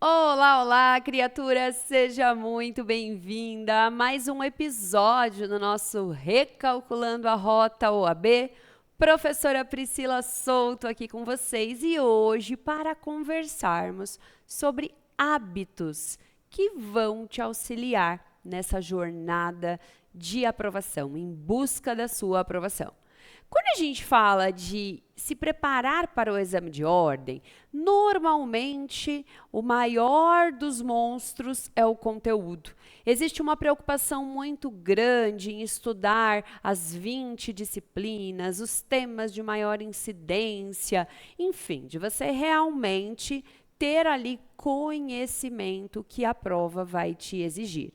Olá, olá, criatura! Seja muito bem-vinda a mais um episódio do nosso Recalculando a Rota OAB. Professora Priscila Souto aqui com vocês e hoje para conversarmos sobre hábitos que vão te auxiliar nessa jornada de aprovação, em busca da sua aprovação. Quando a gente fala de se preparar para o exame de ordem, normalmente o maior dos monstros é o conteúdo. Existe uma preocupação muito grande em estudar as 20 disciplinas, os temas de maior incidência, enfim, de você realmente ter ali conhecimento que a prova vai te exigir.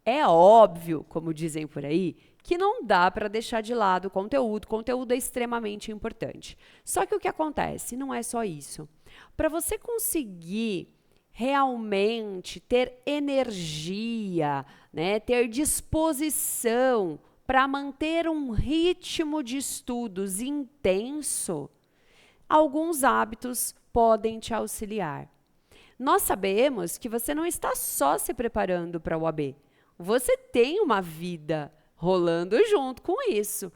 É óbvio, como dizem por aí, que não dá para deixar de lado o conteúdo. O conteúdo é extremamente importante. Só que o que acontece? Não é só isso. Para você conseguir realmente ter energia, né, ter disposição para manter um ritmo de estudos intenso, alguns hábitos podem te auxiliar. Nós sabemos que você não está só se preparando para o OAB. Você tem uma vida rolando junto com isso.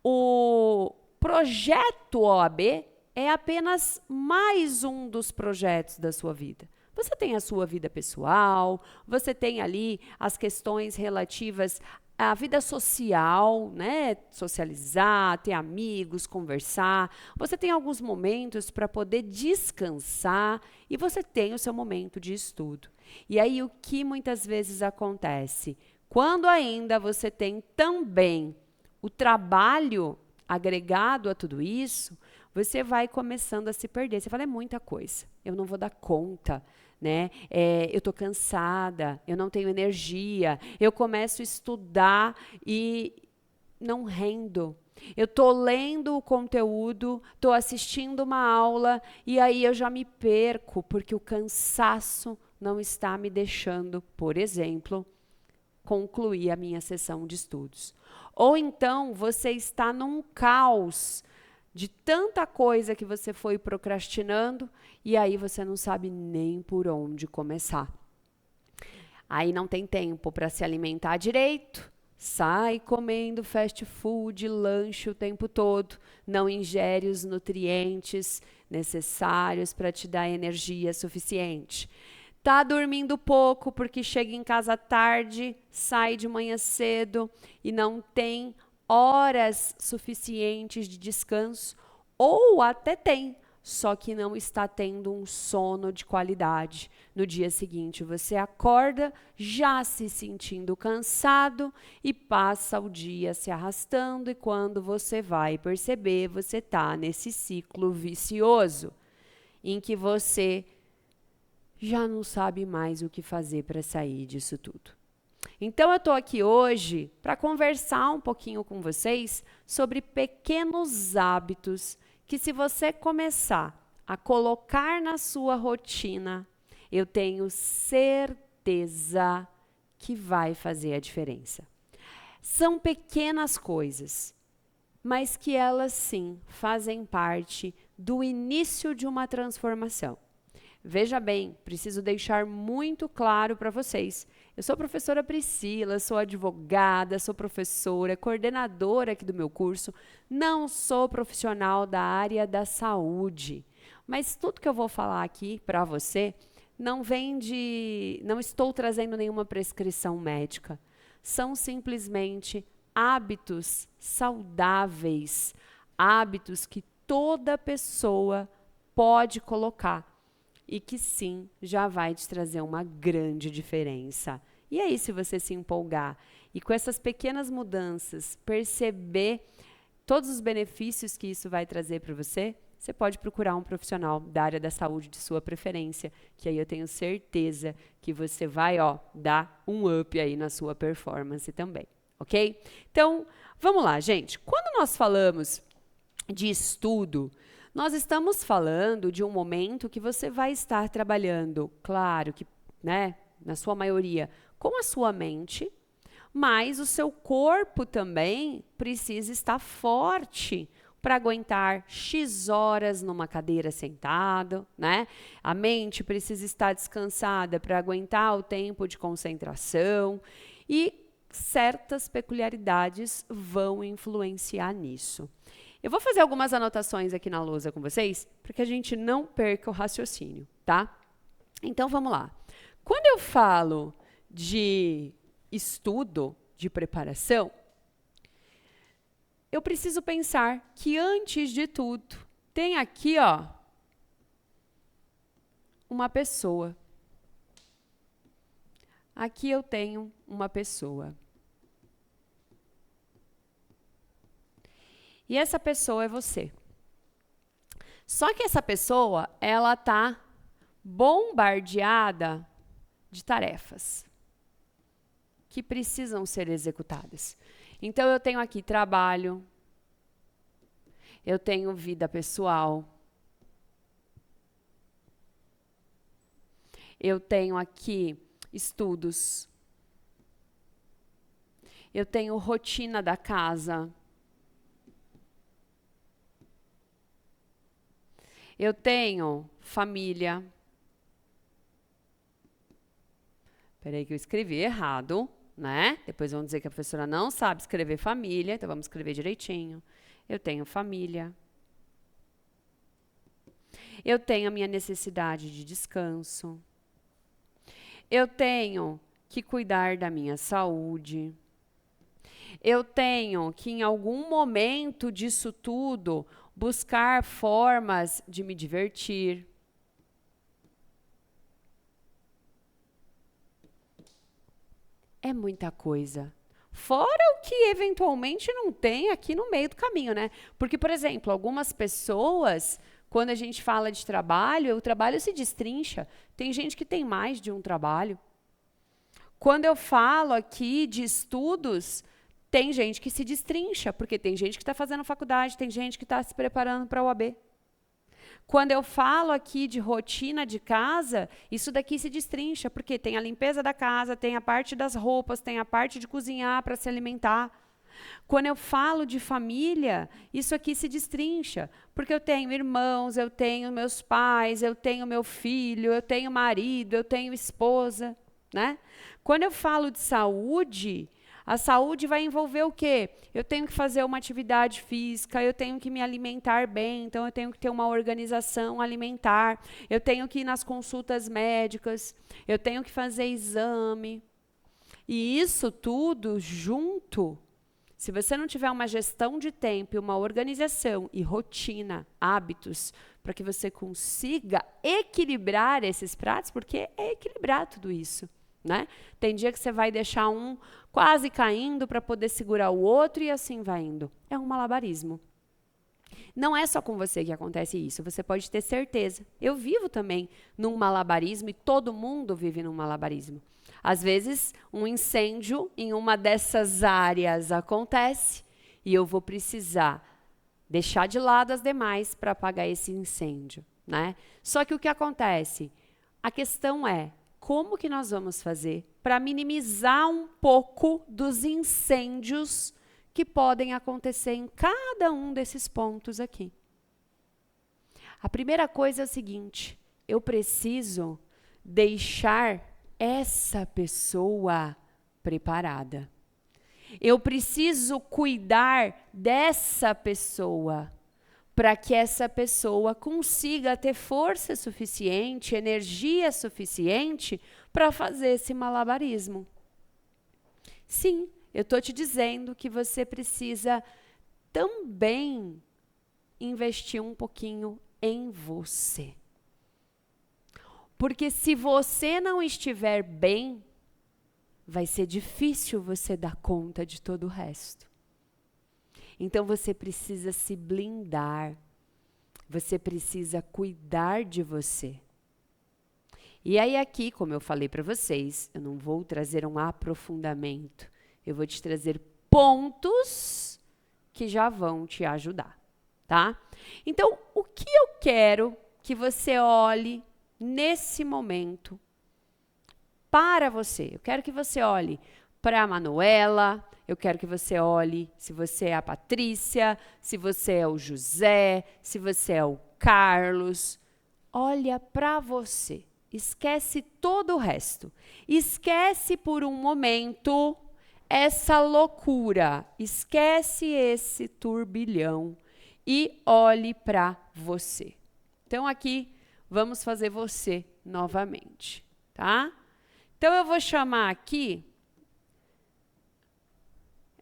O projeto OAB é apenas mais um dos projetos da sua vida. Você tem a sua vida pessoal, você tem ali as questões relativas à vida social, né? Socializar, ter amigos, conversar. Você tem alguns momentos para poder descansar e você tem o seu momento de estudo. E aí o que muitas vezes acontece? Quando ainda você tem também o trabalho agregado a tudo isso, você vai começando a se perder. Você fala, é muita coisa, eu não vou dar conta, né? Eu estou cansada, eu não tenho energia, eu começo a estudar e não rendo. Eu estou lendo o conteúdo, estou assistindo uma aula e aí eu já me perco, porque o cansaço não está me deixando, por exemplo, concluir a minha sessão de estudos. Ou então você está num caos de tanta coisa que você foi procrastinando e aí você não sabe nem por onde começar. Aí não tem tempo para se alimentar direito, sai comendo fast food, lanche o tempo todo, não ingere os nutrientes necessários para te dar energia suficiente. Tá dormindo pouco porque chega em casa tarde, sai de manhã cedo e não tem horas suficientes de descanso, ou até tem, só que não está tendo um sono de qualidade. No dia seguinte você acorda já se sentindo cansado e passa o dia se arrastando e quando você vai perceber, você está nesse ciclo vicioso em que você já não sabe mais o que fazer para sair disso tudo. Então, eu estou aqui hoje para conversar um pouquinho com vocês sobre pequenos hábitos que, se você começar a colocar na sua rotina, eu tenho certeza que vai fazer a diferença. São pequenas coisas, mas que elas sim fazem parte do início de uma transformação. Veja bem, preciso deixar muito claro para vocês. Eu sou a professora Priscila, sou advogada, sou professora, coordenadora aqui do meu curso. Não sou profissional da área da saúde. Mas tudo que eu vou falar aqui para você não estou trazendo nenhuma prescrição médica. São simplesmente hábitos saudáveis, hábitos que toda pessoa pode colocar. E que sim, já vai te trazer uma grande diferença. E aí, se você se empolgar e com essas pequenas mudanças perceber todos os benefícios que isso vai trazer para você, você pode procurar um profissional da área da saúde de sua preferência, que aí eu tenho certeza que você vai, dar um up aí na sua performance também, ok? Então, vamos lá, gente. Quando nós falamos de estudo, nós estamos falando de um momento que você vai estar trabalhando, claro que, né, na sua maioria, com a sua mente, mas o seu corpo também precisa estar forte para aguentar X horas numa cadeira sentado, né? A mente precisa estar descansada para aguentar o tempo de concentração e certas peculiaridades vão influenciar nisso. Eu vou fazer algumas anotações aqui na lousa com vocês, para que a gente não perca o raciocínio, tá? Então, vamos lá. Quando eu falo de estudo, de preparação, eu preciso pensar que, antes de tudo, tem aqui, ó, uma pessoa. Aqui eu tenho uma pessoa. E essa pessoa é você. Só que essa pessoa, ela tá bombardeada de tarefas que precisam ser executadas. Então, eu tenho aqui trabalho, eu tenho vida pessoal, eu tenho aqui estudos, eu tenho rotina da casa, eu tenho família. Peraí que eu escrevi errado, né? Depois vão dizer que a professora não sabe escrever família, então vamos escrever direitinho. Eu tenho família. Eu tenho a minha necessidade de descanso. Eu tenho que cuidar da minha saúde. Eu tenho que, em algum momento disso tudo, buscar formas de me divertir. É muita coisa. Fora o que eventualmente não tem aqui no meio do caminho, né? Porque, por exemplo, algumas pessoas, quando a gente fala de trabalho, o trabalho se destrincha. Tem gente que tem mais de um trabalho. Quando eu falo aqui de estudos, tem gente que se destrincha, porque tem gente que está fazendo faculdade, tem gente que está se preparando para a OAB. Quando eu falo aqui de rotina de casa, isso daqui se destrincha, porque tem a limpeza da casa, tem a parte das roupas, tem a parte de cozinhar para se alimentar. Quando eu falo de família, isso aqui se destrincha, porque eu tenho irmãos, eu tenho meus pais, eu tenho meu filho, eu tenho marido, eu tenho esposa, né? Quando eu falo de saúde, a saúde vai envolver o quê? Eu tenho que fazer uma atividade física, eu tenho que me alimentar bem, então eu tenho que ter uma organização alimentar, eu tenho que ir nas consultas médicas, eu tenho que fazer exame. E isso tudo junto, se você não tiver uma gestão de tempo, uma organização e rotina, hábitos, para que você consiga equilibrar esses pratos, porque é equilibrar tudo isso. Né? Tem dia que você vai deixar um quase caindo para poder segurar o outro e assim vai indo. É um malabarismo. Não é só com você que acontece isso, você pode ter certeza. Eu vivo também num malabarismo e todo mundo vive num malabarismo. Às vezes, um incêndio em uma dessas áreas acontece e eu vou precisar deixar de lado as demais para apagar esse incêndio. Né? Só que o que acontece? A questão é, como que nós vamos fazer para minimizar um pouco dos incêndios que podem acontecer em cada um desses pontos aqui? A primeira coisa é o seguinte, eu preciso deixar essa pessoa preparada. Eu preciso cuidar dessa pessoa, para que essa pessoa consiga ter força suficiente, energia suficiente para fazer esse malabarismo. Sim, eu estou te dizendo que você precisa também investir um pouquinho em você. Porque se você não estiver bem, vai ser difícil você dar conta de todo o resto. Então, você precisa se blindar, você precisa cuidar de você. E aí aqui, como eu falei para vocês, eu não vou trazer um aprofundamento, eu vou te trazer pontos que já vão te ajudar, tá? Então, o que eu quero que você olhe nesse momento para você? Eu quero que você olhe para a Manuela, eu quero que você olhe se você é a Patrícia, se você é o José, se você é o Carlos. Olha para você. Esquece todo o resto. Esquece por um momento essa loucura. Esquece esse turbilhão e olhe para você. Então, aqui, vamos fazer você novamente, tá? Então, eu vou chamar aqui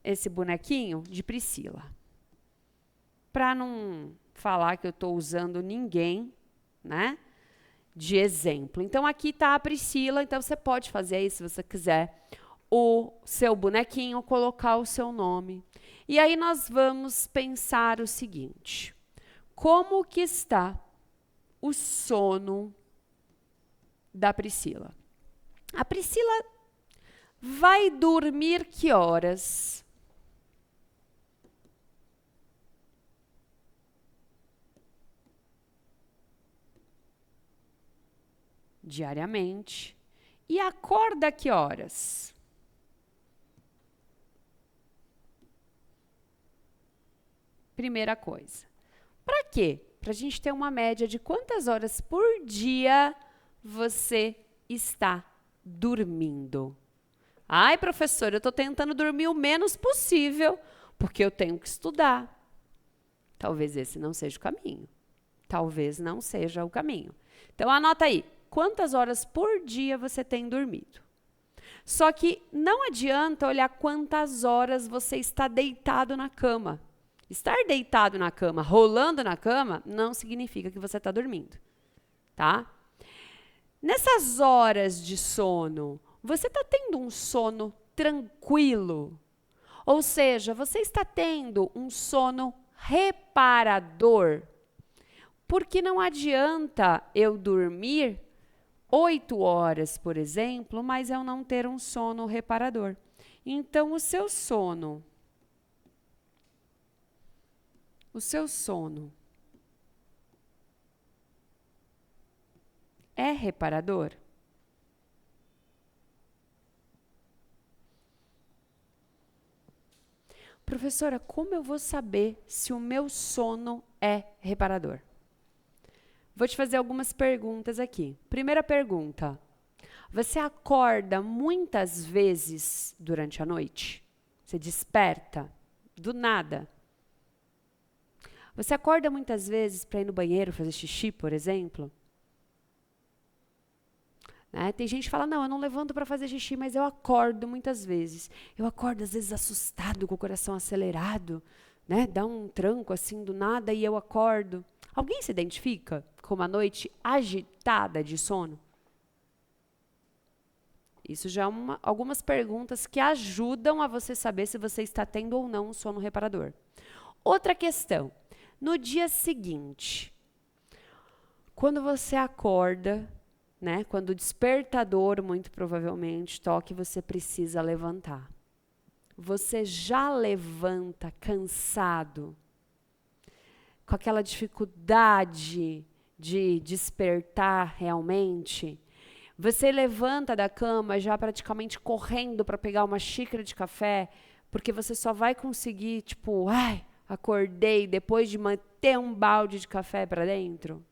esse bonequinho de Priscila. Para não falar que eu estou usando ninguém, né, de exemplo. Então, aqui está a Priscila, então você pode fazer aí, se você quiser, o seu bonequinho, colocar o seu nome. E aí nós vamos pensar o seguinte: como que está o sono da Priscila? A Priscila vai dormir que horas? Diariamente. E acorda que horas? Primeira coisa. Para quê? Para a gente ter uma média de quantas horas por dia você está dormindo. Ai, professora, eu estou tentando dormir o menos possível, porque eu tenho que estudar. Talvez esse não seja o caminho. Talvez não seja o caminho. Então, anota aí. Quantas horas por dia você tem dormido? Só que não adianta olhar quantas horas você está deitado na cama. Estar deitado na cama, rolando na cama, não significa que você está dormindo, tá? Nessas horas de sono, você está tendo um sono tranquilo? Ou seja, você está tendo um sono reparador? Porque não adianta eu dormir 8 horas, por exemplo, mas eu não ter um sono reparador. Então, o seu sono é reparador? Professora, como eu vou saber se o meu sono é reparador? Vou te fazer algumas perguntas aqui. Primeira pergunta: você acorda muitas vezes durante a noite? Você desperta do nada? Você acorda muitas vezes para ir no banheiro fazer xixi, por exemplo? Né? Tem gente que fala, não, eu não levanto para fazer xixi, mas eu acordo muitas vezes. Eu acordo às vezes assustado, com o coração acelerado, né? Dá um tranco assim do nada e eu acordo. Alguém se identifica com uma noite agitada de sono? Isso já é algumas perguntas que ajudam a você saber se você está tendo ou não um sono reparador. Outra questão. No dia seguinte, quando você acorda, né, quando o despertador, muito provavelmente, toca e você precisa levantar. Você já levanta cansado, com aquela dificuldade de despertar realmente? Você levanta da cama já praticamente correndo para pegar uma xícara de café, porque você só vai conseguir, tipo, ai, acordei depois de manter um balde de café para dentro?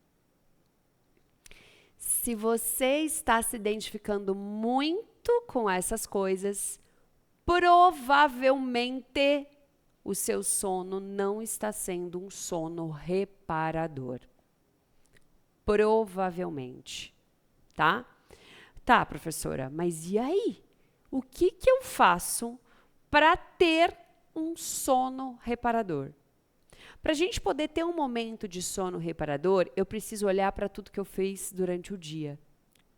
Se você está se identificando muito com essas coisas, provavelmente o seu sono não está sendo um sono reparador. Provavelmente, tá? Tá, professora, mas e aí? O que eu faço para ter um sono reparador? Para a gente poder ter um momento de sono reparador, eu preciso olhar para tudo que eu fiz durante o dia.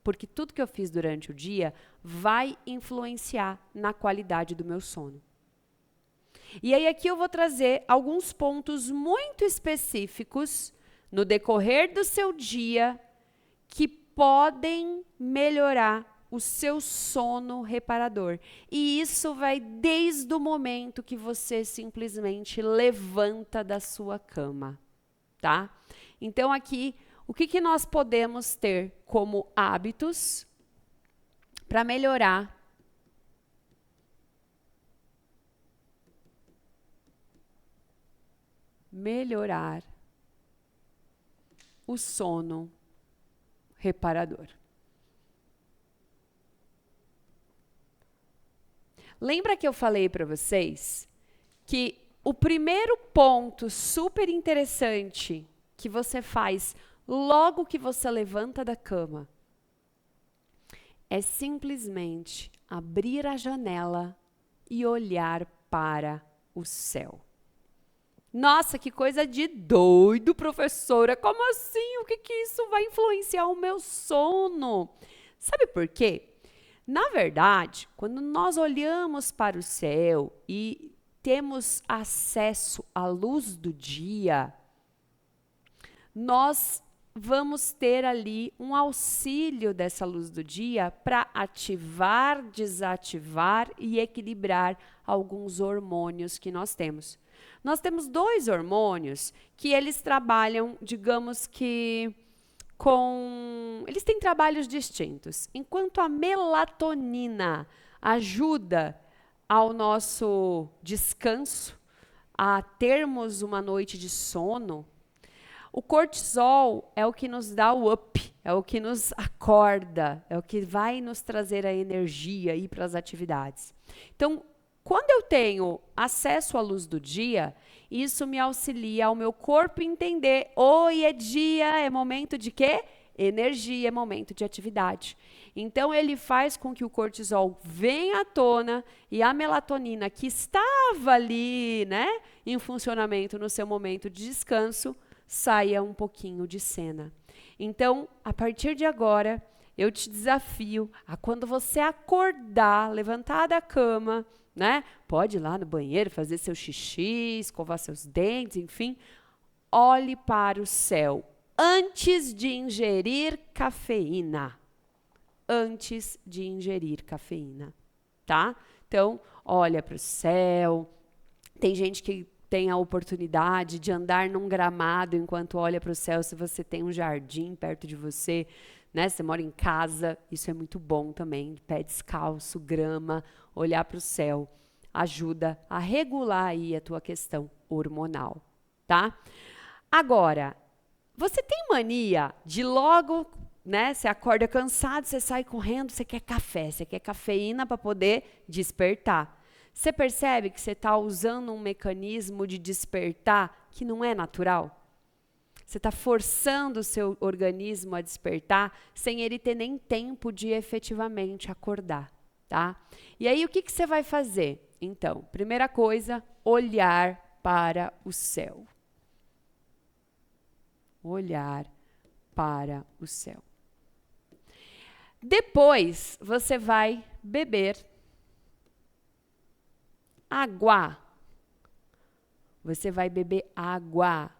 Porque tudo que eu fiz durante o dia vai influenciar na qualidade do meu sono. E aí aqui eu vou trazer alguns pontos muito específicos no decorrer do seu dia que podem melhorar o seu sono reparador. E isso vai desde o momento que você simplesmente levanta da sua cama, tá? Então aqui, o que nós podemos ter como hábitos para melhorar melhorar o sono reparador. Lembra que eu falei para vocês que o primeiro ponto super interessante que você faz logo que você levanta da cama é simplesmente abrir a janela e olhar para o céu. Nossa, que coisa de doido, professora! Como assim? O que isso vai influenciar o meu sono? Sabe por quê? Na verdade, quando nós olhamos para o céu e temos acesso à luz do dia, nós vamos ter ali um auxílio dessa luz do dia para ativar, desativar e equilibrar alguns hormônios que nós temos. Nós temos 2 hormônios que eles trabalham, digamos que eles têm trabalhos distintos. Enquanto a melatonina ajuda ao nosso descanso, a termos uma noite de sono, o cortisol é o que nos dá o up, é o que nos acorda, é o que vai nos trazer a energia aí para as atividades. Então, quando eu tenho acesso à luz do dia, isso me auxilia ao meu corpo entender, oi, é dia, é momento de quê? Energia, é momento de atividade. Então, ele faz com que o cortisol venha à tona e a melatonina, que estava ali, né, em funcionamento no seu momento de descanso, saia um pouquinho de cena. Então, a partir de agora, eu te desafio a quando você acordar, levantar da cama, né? Pode ir lá no banheiro, fazer seu xixi, escovar seus dentes, enfim. Olhe para o céu antes de ingerir cafeína. Antes de ingerir cafeína, tá? Então, olha para o céu. Tem gente que tem a oportunidade de andar num gramado enquanto olha para o céu, se você tem um jardim perto de você, né? Você mora em casa, isso é muito bom também. Pé descalço, grama, olhar para o céu ajuda a regular aí a tua questão hormonal, tá? Agora, você tem mania de logo, né? Você acorda cansado, você sai correndo, você quer café, você quer cafeína para poder despertar. Você percebe que você está usando um mecanismo de despertar que não é natural? Você está forçando o seu organismo a despertar sem ele ter nem tempo de efetivamente acordar, tá? E aí, o que você vai fazer? Então, primeira coisa, olhar para o céu. Olhar para o céu. Depois, você vai beber água. Você vai beber água.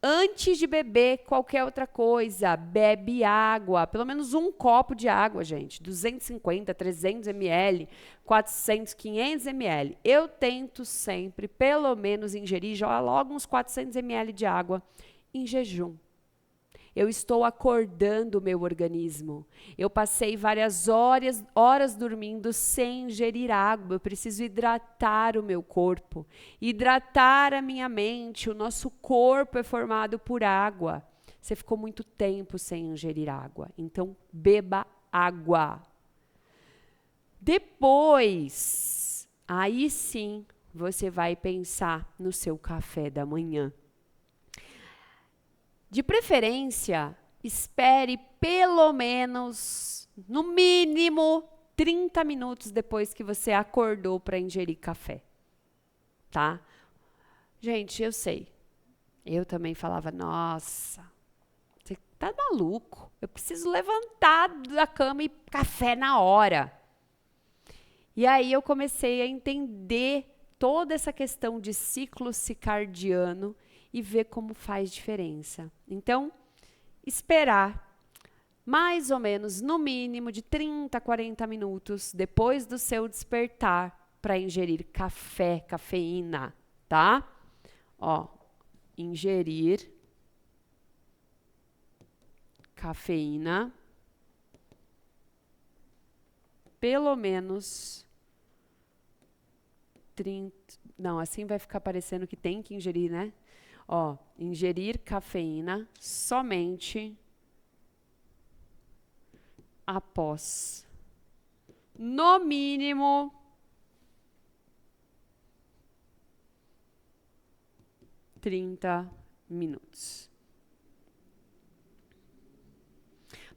Antes de beber qualquer outra coisa, bebe água. Pelo menos um copo de água, gente. 250, 300 ml, 400, 500 ml. Eu tento sempre, pelo menos, ingerir já logo uns 400 ml de água em jejum. Eu estou acordando o meu organismo. Eu passei várias horas dormindo sem ingerir água. Eu preciso hidratar o meu corpo, hidratar a minha mente. O nosso corpo é formado por água. Você ficou muito tempo sem ingerir água. Então, beba água. Depois, aí sim, você vai pensar no seu café da manhã. De preferência, espere pelo menos, no mínimo, 30 minutos depois que você acordou para ingerir café, tá? Gente, eu sei. Eu também falava, nossa, você tá maluco? Eu preciso levantar da cama e café na hora. E aí eu comecei a entender toda essa questão de ciclo circadiano e ver como faz diferença. Então, esperar mais ou menos, no mínimo, de 30 a 40 minutos depois do seu despertar para ingerir café, cafeína, tá? Ó, ingerir cafeína, pelo menos 30... Não, assim vai ficar parecendo que tem que ingerir, né? Ó, ingerir cafeína somente após, no mínimo, 30 minutos.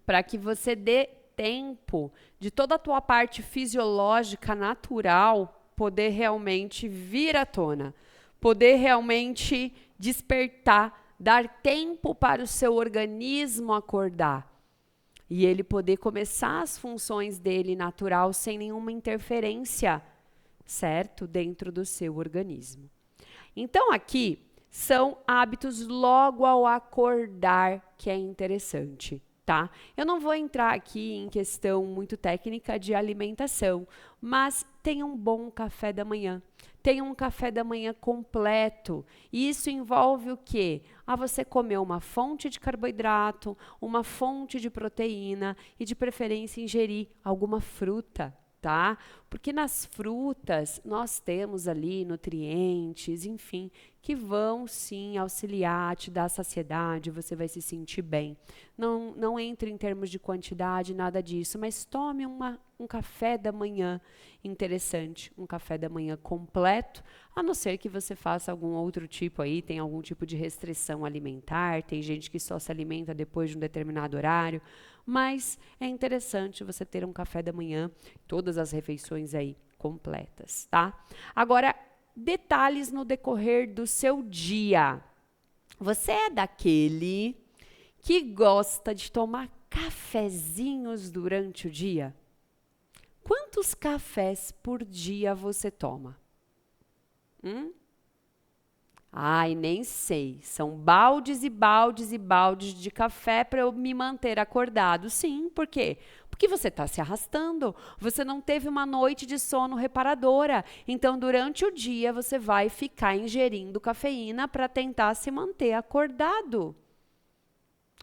Para que você dê tempo de toda a tua parte fisiológica natural poder realmente vir à tona, poder realmente despertar, dar tempo para o seu organismo acordar e ele poder começar as funções dele natural sem nenhuma interferência, certo? Dentro do seu organismo. Então aqui são hábitos logo ao acordar que é interessante. Tá? Eu não vou entrar aqui em questão muito técnica de alimentação, mas tenha um bom café da manhã. Tenha um café da manhã completo. E isso envolve o quê? Você comer uma fonte de carboidrato, uma fonte de proteína e de preferência ingerir alguma fruta. Tá? Porque nas frutas nós temos ali nutrientes, enfim, que vão sim auxiliar, te dar saciedade, você vai se sentir bem. Não entre em termos de quantidade, nada disso, mas tome um café da manhã interessante, um café da manhã completo, a não ser que você faça algum outro tipo aí, tem algum tipo de restrição alimentar, tem gente que só se alimenta depois de um determinado horário, mas é interessante você ter um café da manhã, todas as refeições aí completas, tá? Agora, detalhes no decorrer do seu dia. Você é daquele que gosta de tomar cafezinhos durante o dia? Quantos cafés por dia você toma? Ai, nem sei. São baldes e baldes e baldes de café para eu me manter acordado. Sim, por quê? Porque você está se arrastando. Você não teve uma noite de sono reparadora. Então, durante o dia, você vai ficar ingerindo cafeína para tentar se manter acordado.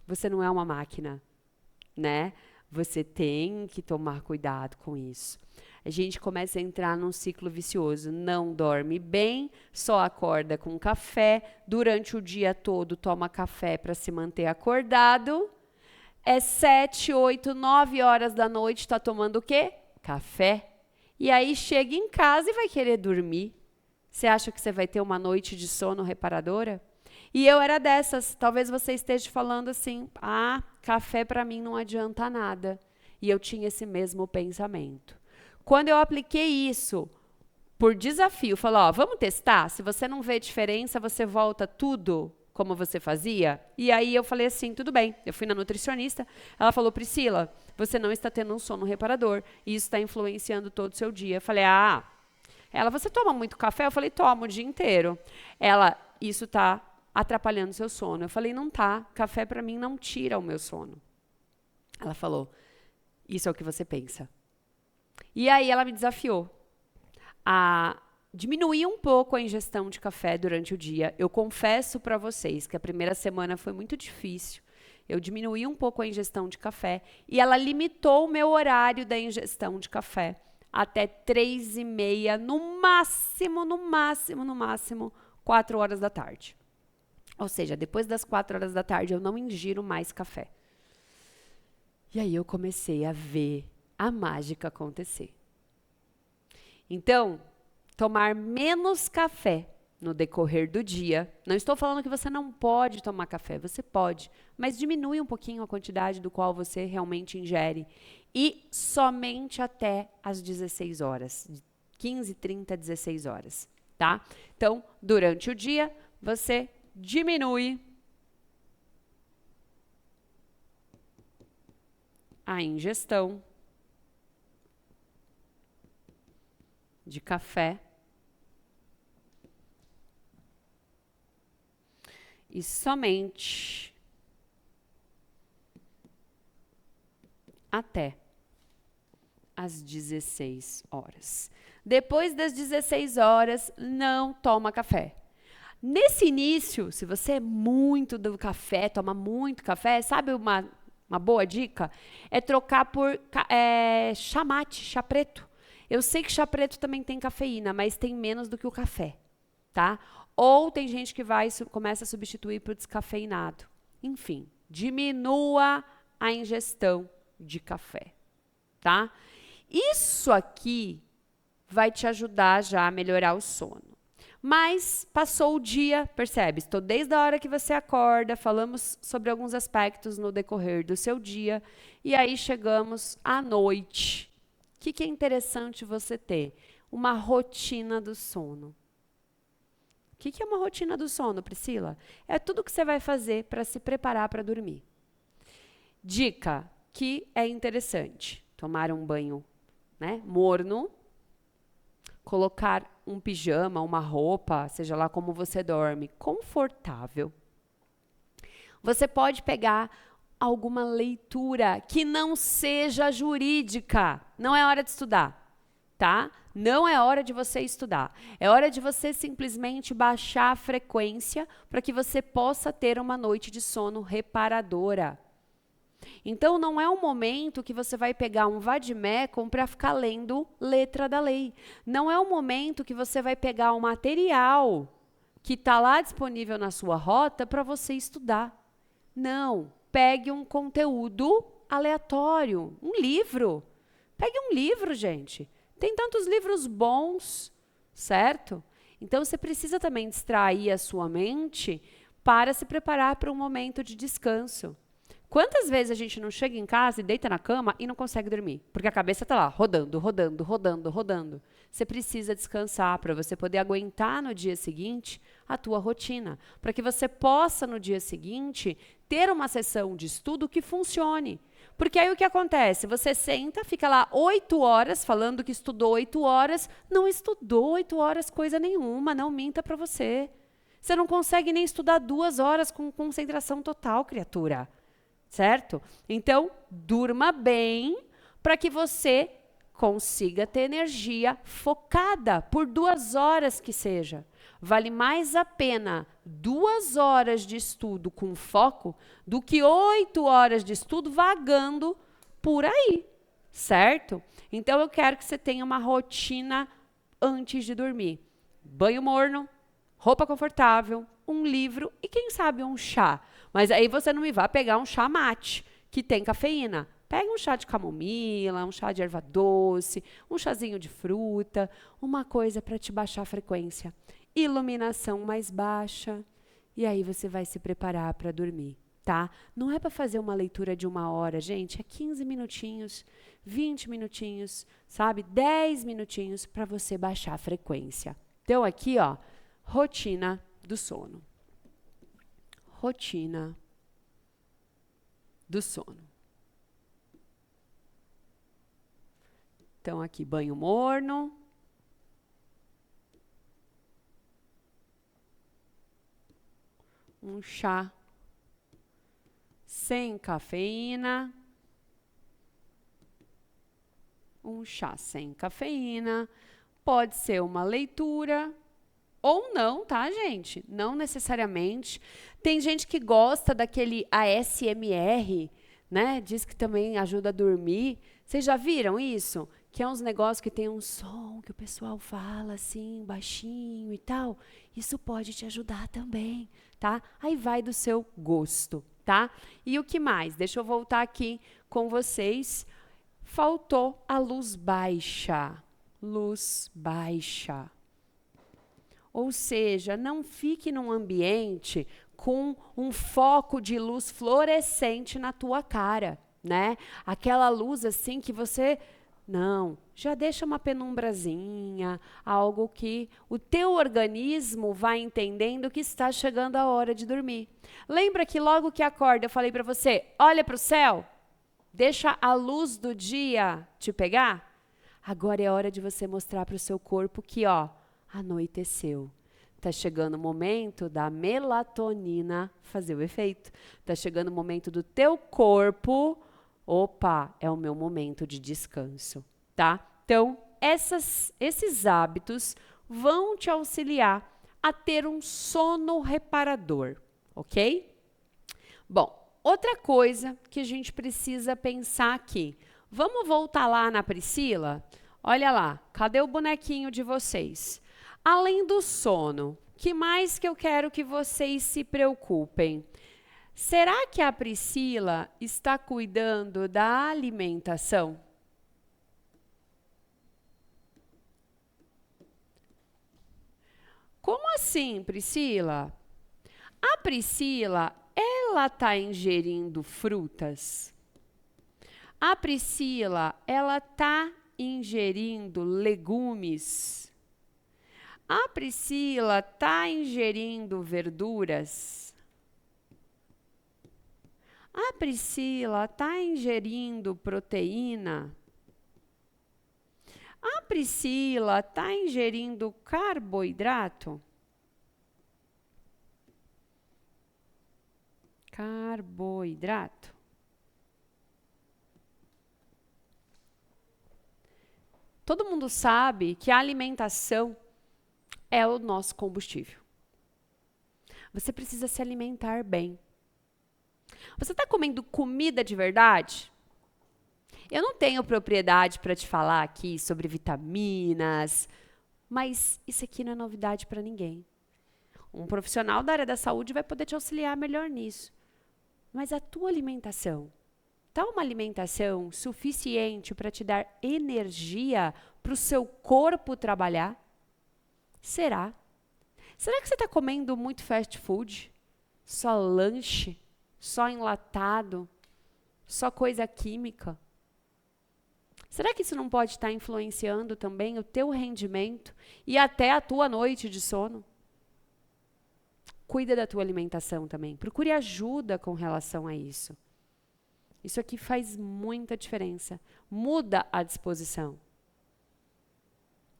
Você não é uma máquina, né? Você tem que tomar cuidado com isso. A gente começa a entrar num ciclo vicioso. Não dorme bem, só acorda com café. Durante o dia todo toma café para se manter acordado. É 7, 8, 9 horas da noite, está tomando o quê? Café. E aí chega em casa e vai querer dormir. Você acha que você vai ter uma noite de sono reparadora? E eu era dessas. Talvez você esteja falando assim, café para mim não adianta nada. E eu tinha esse mesmo pensamento. Quando eu apliquei isso por desafio, falou, vamos testar? Se você não vê diferença, você volta tudo como você fazia? E aí eu falei assim, tudo bem. Eu fui na nutricionista, ela falou, Priscila, você não está tendo um sono reparador e isso está influenciando todo o seu dia. Eu falei, ela, você toma muito café? Eu falei, tomo o dia inteiro. Ela, isso está atrapalhando o seu sono. Eu falei, não tá, café para mim não tira o meu sono. Ela falou, isso é o que você pensa. E aí ela me desafiou a diminuir um pouco a ingestão de café durante o dia. Eu confesso para vocês que a primeira semana foi muito difícil. Eu diminuí um pouco a ingestão de café e ela limitou o meu horário da ingestão de café até 3h30, no máximo, 4 horas da tarde. Ou seja, depois das 4 horas da tarde eu não ingiro mais café. E aí eu comecei a ver a mágica acontecer. Então, tomar menos café no decorrer do dia. Não estou falando que você não pode tomar café, você pode, mas diminui um pouquinho a quantidade do qual você realmente ingere. E somente até as 16 horas, 15h30, 16 horas, tá? Então, durante o dia, você diminui a ingestão de café e somente até às 16 horas. Depois das 16 horas, não toma café. Nesse início, se você é muito do café, toma muito café, sabe uma boa dica? É trocar por chá mate, chá preto. Eu sei que chá preto também tem cafeína, mas tem menos do que o café, tá? Ou tem gente que começa a substituir por descafeinado. Enfim, diminua a ingestão de café, tá? Isso aqui vai te ajudar já a melhorar o sono. Mas passou o dia, percebe? Estou desde a hora que você acorda, falamos sobre alguns aspectos no decorrer do seu dia, e aí chegamos à noite. O que é interessante você ter? Uma rotina do sono. O que é uma rotina do sono, Priscila? É tudo que você vai fazer para se preparar para dormir. Dica que é interessante: tomar um banho, né, morno, colocar um pijama, uma roupa, seja lá como você dorme, confortável. Você pode pegar alguma leitura que não seja jurídica. Não é hora de estudar, tá? Não é hora de você estudar. É hora de você simplesmente baixar a frequência para que você possa ter uma noite de sono reparadora. Então, não é um momento que você vai pegar um vade-mecum para ficar lendo letra da lei. Não é um momento que você vai pegar um material que está lá disponível na sua rota para você estudar. Não. Pegue um conteúdo aleatório, um livro. Pegue um livro, gente. Tem tantos livros bons, certo? Então, você precisa também distrair a sua mente para se preparar para um momento de descanso. Quantas vezes a gente não chega em casa e deita na cama e não consegue dormir? Porque a cabeça está lá, rodando, rodando, rodando, rodando. Você precisa descansar para você poder aguentar no dia seguinte a tua rotina. Para que você possa, no dia seguinte, ter uma sessão de estudo que funcione. Porque aí o que acontece? Você senta, fica lá 8 horas, falando que estudou 8 horas, não estudou 8 horas coisa nenhuma, não minta para você. Você não consegue nem estudar 2 horas com concentração total, criatura. Certo? Então, durma bem para que você consiga ter energia focada por 2 horas que seja. Vale mais a pena 2 horas de estudo com foco do que 8 horas de estudo vagando por aí, certo? Então, eu quero que você tenha uma rotina antes de dormir. Banho morno, roupa confortável, um livro e, quem sabe, um chá. Mas aí você não me vai pegar um chá mate, que tem cafeína. Pega um chá de camomila, um chá de erva doce, um chazinho de fruta, uma coisa para te baixar a frequência. Iluminação mais baixa. E aí você vai se preparar para dormir, tá? Não é para fazer uma leitura de 1 hora, gente. É 15 minutinhos, 20 minutinhos, sabe? 10 minutinhos para você baixar a frequência. Então, aqui, ó, rotina do sono. Rotina do sono. Então, aqui, banho morno. Um chá sem cafeína. Um chá sem cafeína. Pode ser uma leitura. Ou não, tá, gente? Não necessariamente. Tem gente que gosta daquele ASMR, né? Diz que também ajuda a dormir. Vocês já viram isso? Que é uns negócios que tem um som que o pessoal fala assim, baixinho e tal. Isso pode te ajudar também, tá? Aí vai do seu gosto, tá? E o que mais? Deixa eu voltar aqui com vocês. Faltou a luz baixa. Luz baixa. Ou seja, não fique num ambiente com um foco de luz fluorescente na tua cara, né? Aquela luz assim que você... Não, já deixa uma penumbrazinha, algo que o teu organismo vai entendendo que está chegando a hora de dormir. Lembra que logo que acorda eu falei para você, olha para o céu, deixa a luz do dia te pegar? Agora é hora de você mostrar para o seu corpo que, ó, anoiteceu. Tá chegando o momento da melatonina fazer o efeito. Tá chegando o momento do teu corpo, opa, é o meu momento de descanso, tá? Então, esses hábitos vão te auxiliar a ter um sono reparador, ok? Bom, outra coisa que a gente precisa pensar aqui. Vamos voltar lá na Priscila? Olha lá, cadê o bonequinho de vocês? Além do sono, que mais que eu quero que vocês se preocupem? Será que a Priscila está cuidando da alimentação? Como assim, Priscila? A Priscila, ela está ingerindo frutas? A Priscila, ela está ingerindo legumes? A Priscila está ingerindo verduras? A Priscila está ingerindo proteína? A Priscila está ingerindo carboidrato? Carboidrato. Todo mundo sabe que a alimentação é o nosso combustível. Você precisa se alimentar bem. Você está comendo comida de verdade? Eu não tenho propriedade para te falar aqui sobre vitaminas, mas isso aqui não é novidade para ninguém. Um profissional da área da saúde vai poder te auxiliar melhor nisso. Mas a tua alimentação, tá uma alimentação suficiente para te dar energia para o seu corpo trabalhar? Será? Será que você está comendo muito fast food? Só lanche? Só enlatado? Só coisa química? Será que isso não pode estar influenciando também o teu rendimento e até a tua noite de sono? Cuida da tua alimentação também. Procure ajuda com relação a isso. Isso aqui faz muita diferença. Muda a disposição.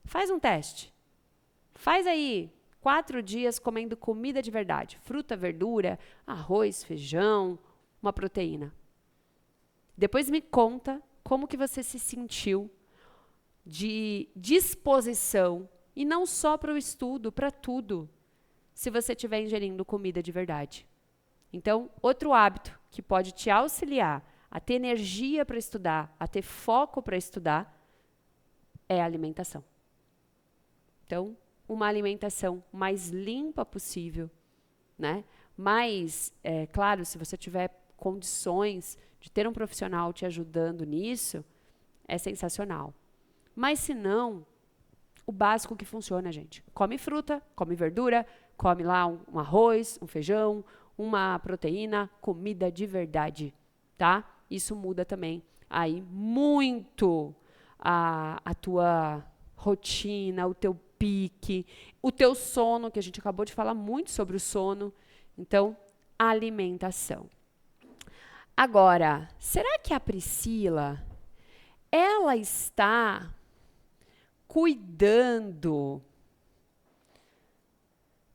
Faz um teste. Faz aí 4 dias comendo comida de verdade. Fruta, verdura, arroz, feijão, uma proteína. Depois me conta como que você se sentiu de disposição, e não só para o estudo, para tudo, se você estiver ingerindo comida de verdade. Então, outro hábito que pode te auxiliar a ter energia para estudar, a ter foco para estudar, é a alimentação. Então, uma alimentação mais limpa possível, né? Mas, claro, se você tiver condições de ter um profissional te ajudando nisso, é sensacional. Mas se não, o básico que funciona, gente. Come fruta, come verdura, come lá um arroz, um feijão, uma proteína, comida de verdade, tá? Isso muda também aí muito a tua rotina, o teu pique, o teu sono, que a gente acabou de falar muito sobre o sono. Então, alimentação. Agora, será que a Priscila, ela está cuidando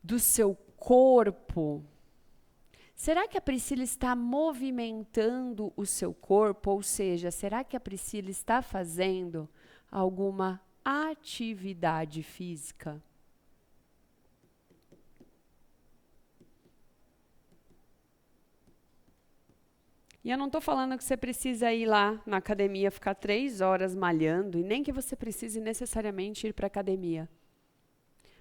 do seu corpo? Será que a Priscila está movimentando o seu corpo? Ou seja, será que a Priscila está fazendo alguma atividade física? E eu não estou falando que você precisa ir lá na academia, ficar 3 horas malhando, e nem que você precise necessariamente ir para a academia.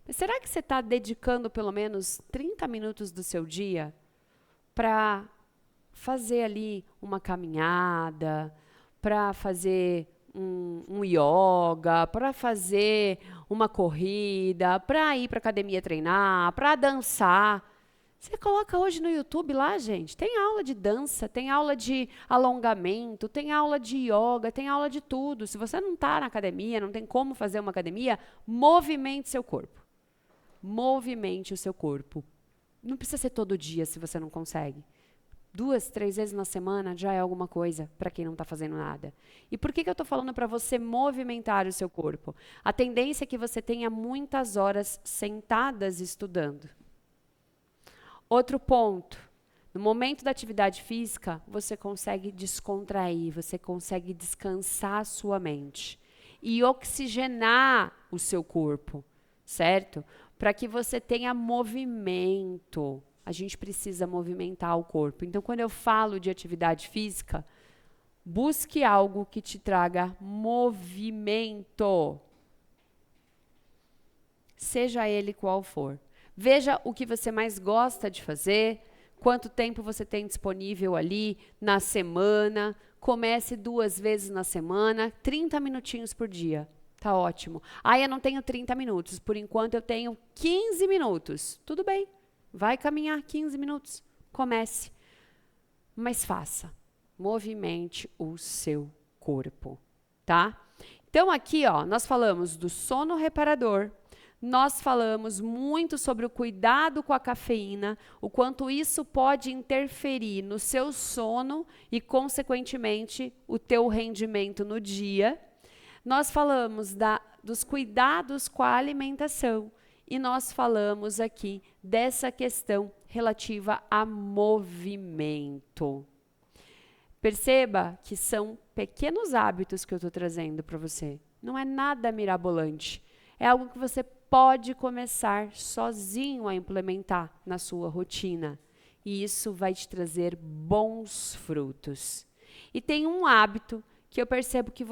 Mas será que você está dedicando pelo menos 30 minutos do seu dia para fazer ali uma caminhada, para fazer um yoga, para fazer uma corrida, para ir para a academia treinar, para dançar? Você coloca hoje no YouTube lá, gente, tem aula de dança, tem aula de alongamento, tem aula de yoga, tem aula de tudo. Se você não está na academia, não tem como fazer uma academia, movimente seu corpo. Movimente o seu corpo. Não precisa ser todo dia se você não consegue. 2, 3 vezes na semana já é alguma coisa para quem não está fazendo nada. E por que eu estou falando para você movimentar o seu corpo? A tendência é que você tenha muitas horas sentadas estudando. Outro ponto, no momento da atividade física, você consegue descontrair, você consegue descansar a sua mente e oxigenar o seu corpo, certo? Para que você tenha movimento. A gente precisa movimentar o corpo. Então, quando eu falo de atividade física, busque algo que te traga movimento. Seja ele qual for. Veja o que você mais gosta de fazer, quanto tempo você tem disponível ali na semana. Comece 2 vezes na semana, 30 minutinhos por dia. Tá ótimo. Ah, eu não tenho 30 minutos. Por enquanto eu tenho 15 minutos. Tudo bem. Vai caminhar 15 minutos. Comece. Mas faça. Movimente o seu corpo, tá? Então aqui, ó, nós falamos do sono reparador. Nós falamos muito sobre o cuidado com a cafeína, o quanto isso pode interferir no seu sono e, consequentemente, o teu rendimento no dia. Nós falamos dos cuidados com a alimentação e nós falamos aqui dessa questão relativa a movimento. Perceba que são pequenos hábitos que eu estou trazendo para você. Não é nada mirabolante. É algo que você pode começar sozinho a implementar na sua rotina. E isso vai te trazer bons frutos. E tem um hábito que eu percebo que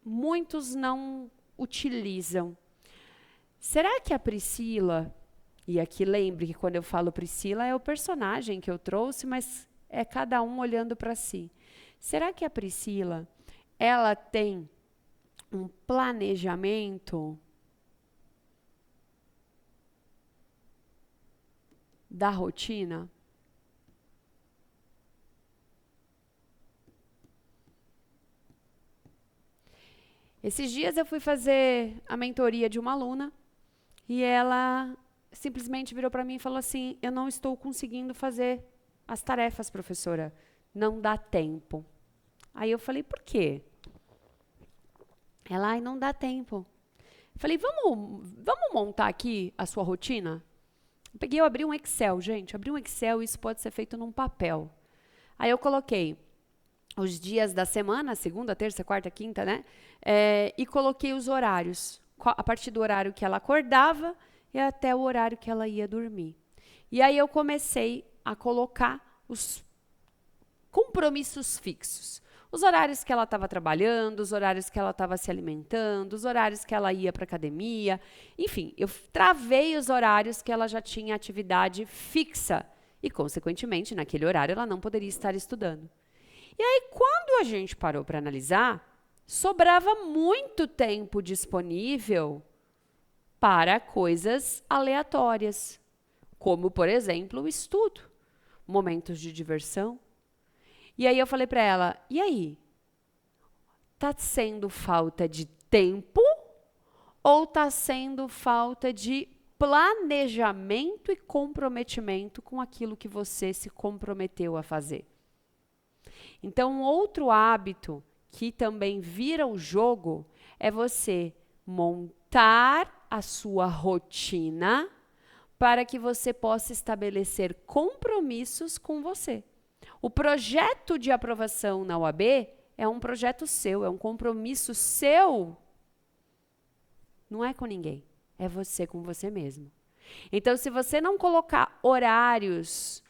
muitos não utilizam. Será que a Priscila, e aqui lembre que quando eu falo Priscila é o personagem que eu trouxe, mas é cada um olhando para si. Será que a Priscila, ela tem um planejamento da rotina? Esses dias eu fui fazer a mentoria de uma aluna e ela simplesmente virou para mim e falou assim: eu não estou conseguindo fazer as tarefas, professora. Não dá tempo. Aí eu falei: por quê? Ela: ai, não dá tempo. Eu falei: vamos montar aqui a sua rotina? Eu abri um Excel, gente. Abri um Excel e isso pode ser feito num papel. Aí eu coloquei os dias da semana, segunda, terça, quarta, quinta, né? E coloquei os horários, a partir do horário que ela acordava e até o horário que ela ia dormir. E aí eu comecei a colocar os compromissos fixos. Os horários que ela estava trabalhando, os horários que ela estava se alimentando, os horários que ela ia para a academia. Enfim, eu travei os horários que ela já tinha atividade fixa. E, consequentemente, naquele horário ela não poderia estar estudando. E aí, quando a gente parou para analisar, sobrava muito tempo disponível para coisas aleatórias, como, por exemplo, o estudo, momentos de diversão. E aí eu falei para ela: e aí? Tá sendo falta de tempo ou tá sendo falta de planejamento e comprometimento com aquilo que você se comprometeu a fazer? Então, um outro hábito que também vira o jogo é você montar a sua rotina para que você possa estabelecer compromissos com você. O projeto de aprovação na UAB é um projeto seu, é um compromisso seu. Não é com ninguém, é você com você mesmo. Então, se você não colocar horários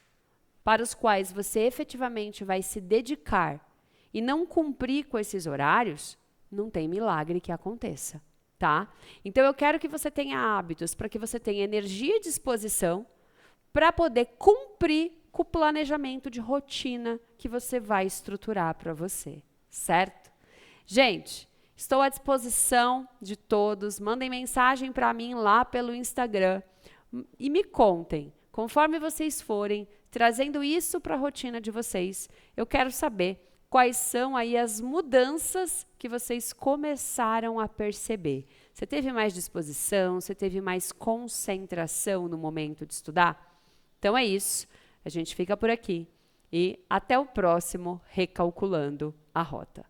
para os quais você efetivamente vai se dedicar e não cumprir com esses horários, não tem milagre que aconteça, tá? Então, eu quero que você tenha hábitos para que você tenha energia e disposição para poder cumprir com o planejamento de rotina que você vai estruturar para você, certo? Gente, estou à disposição de todos. Mandem mensagem para mim lá pelo Instagram e me contem, conforme vocês forem trazendo isso para a rotina de vocês, eu quero saber quais são aí as mudanças que vocês começaram a perceber. Você teve mais disposição? Você teve mais concentração no momento de estudar? Então é isso. A gente fica por aqui e até o próximo Recalculando a Rota.